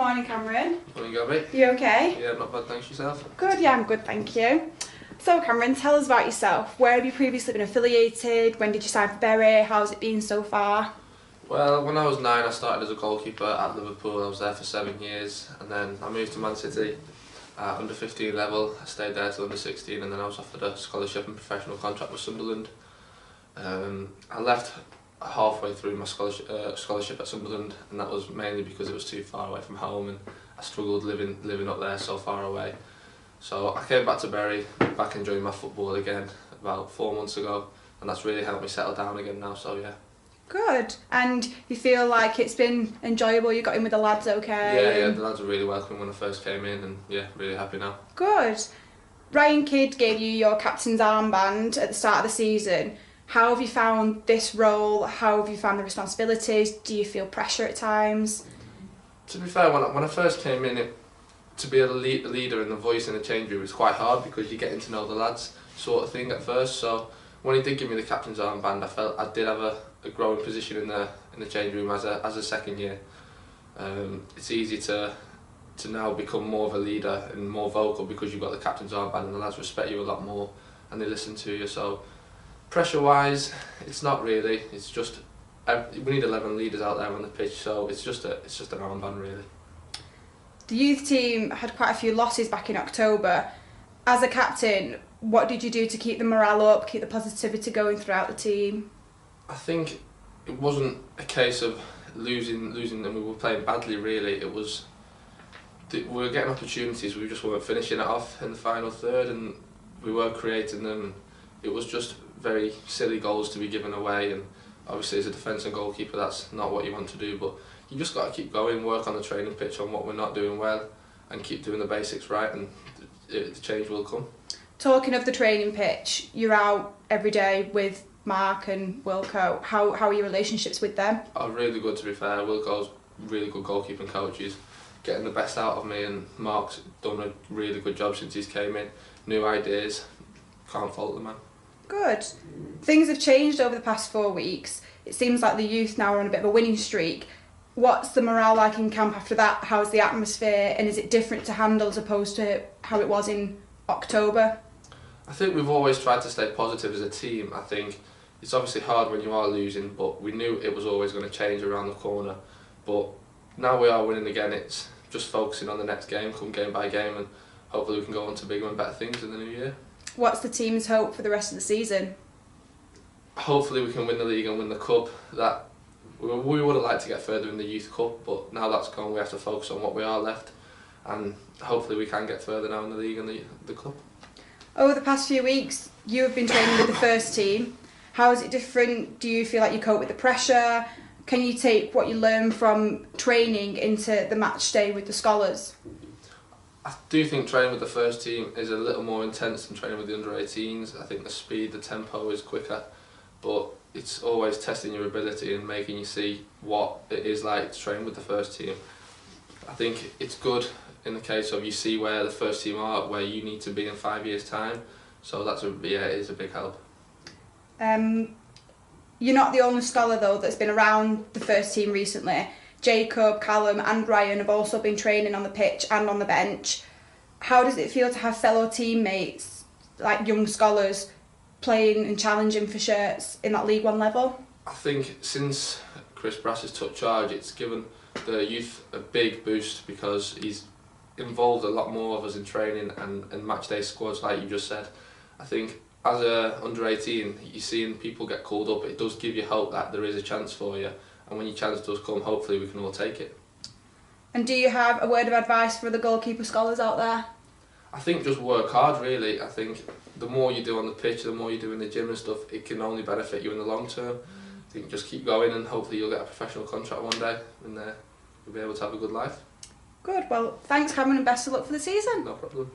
Morning, Cameron. Morning, Gabby. You okay? Yeah, not bad, thanks. Yourself? Good, yeah, I'm good, thank you. So, Cameron, tell us about yourself. Where have you previously been affiliated? When did you sign for Bury? How's it been so far? Well, when I was 9, I started as a goalkeeper at Liverpool. I was there for 7 years, and then I moved to Man City at under 15 level. I stayed there till under 16, and then I was offered a scholarship and professional contract with Sunderland. I left halfway through my scholarship at Sunderland, and that was mainly because it was too far away from home, and I struggled living up there so far away. So I came back to Bury, back enjoying my football again about 4 months ago, and that's really helped me settle down again now, so yeah. Good. And you feel like it's been enjoyable? You got in with the lads okay? Yeah, the lads were really welcoming when I first came in, and yeah, really happy now. Good. Ryan Kidd gave you your captain's armband at the start of the season. How have you found this role? How have you found the responsibilities? Do you feel pressure at times? To be fair, when I first came in, to be a leader and the voice in the change room, it's quite hard because you're getting to know the lads sort of thing at first. So when he did give me the captain's armband, I felt I did have a growing position in the change room as a second year. It's easy to now become more of a leader and more vocal because you've got the captain's armband and the lads respect you a lot more and they listen to you. So pressure wise, it's not really. It's just we need 11 leaders out there on the pitch, so it's just an armband really. The youth team had quite a few losses back in October. As a captain, what did you do to keep the morale up, keep the positivity going throughout the team? I think it wasn't a case of losing and we were playing badly really. It was we were getting opportunities, we just weren't finishing it off in the final third, and we weren't creating them. It was just very silly goals to be given away, and obviously as a defence and goalkeeper that's not what you want to do, but you just got to keep going, work on the training pitch on what we're not doing well and keep doing the basics right, and the change will come. Talking of the training pitch, you're out every day with Mark and Wilco. How are your relationships with them? Oh, really good, to be fair. Wilco's really good goalkeeping coach. He's getting the best out of me, and Mark's done a really good job since he's came in. New ideas, can't fault the man. Good. Things have changed over the past 4 weeks. It seems like the youth now are on a bit of a winning streak. What's the morale like in camp after that? How's the atmosphere, and is it different to handle as opposed to how it was in October? I think we've always tried to stay positive as a team. I think it's obviously hard when you are losing, but we knew it was always going to change around the corner. But now we are winning again. It's just focusing on the next game, come game by game, and hopefully we can go on to bigger and better things in the new year. What's the team's hope for the rest of the season? Hopefully we can win the league and win the cup. That we would have liked to get further in the youth cup, but now that's gone, we have to focus on what we are left, and hopefully we can get further now in the league and the cup. Over the past few weeks, you have been training with the first team. How is it different? Do you feel like you cope with the pressure? Can you take what you learn from training into the match day with the scholars? I do think training with the first team is a little more intense than training with the under-18s. I think the speed, the tempo is quicker, but it's always testing your ability and making you see what it is like to train with the first team. I think it's good in the case of you see where the first team are, where you need to be in 5 years' time. So it is a big help. You're not the only scholar though that's been around the first team recently. Jacob, Callum and Ryan have also been training on the pitch and on the bench. How does it feel to have fellow teammates, like young scholars, playing and challenging for shirts in that League One level? I think since Chris Brass has took charge, it's given the youth a big boost because he's involved a lot more of us in training and match day squads, like you just said. I think as a under-18, you're seeing people get called up. It does give you hope that there is a chance for you, and when your chance does come, hopefully we can all take it. And do you have a word of advice for the goalkeeper scholars out there? I think just work hard really. I think the more you do on the pitch, the more you do in the gym and stuff, it can only benefit you in the long term. I think just keep going and hopefully you'll get a professional contract one day and you'll be able to have a good life. Good, well thanks Cameron and best of luck for the season. No problem.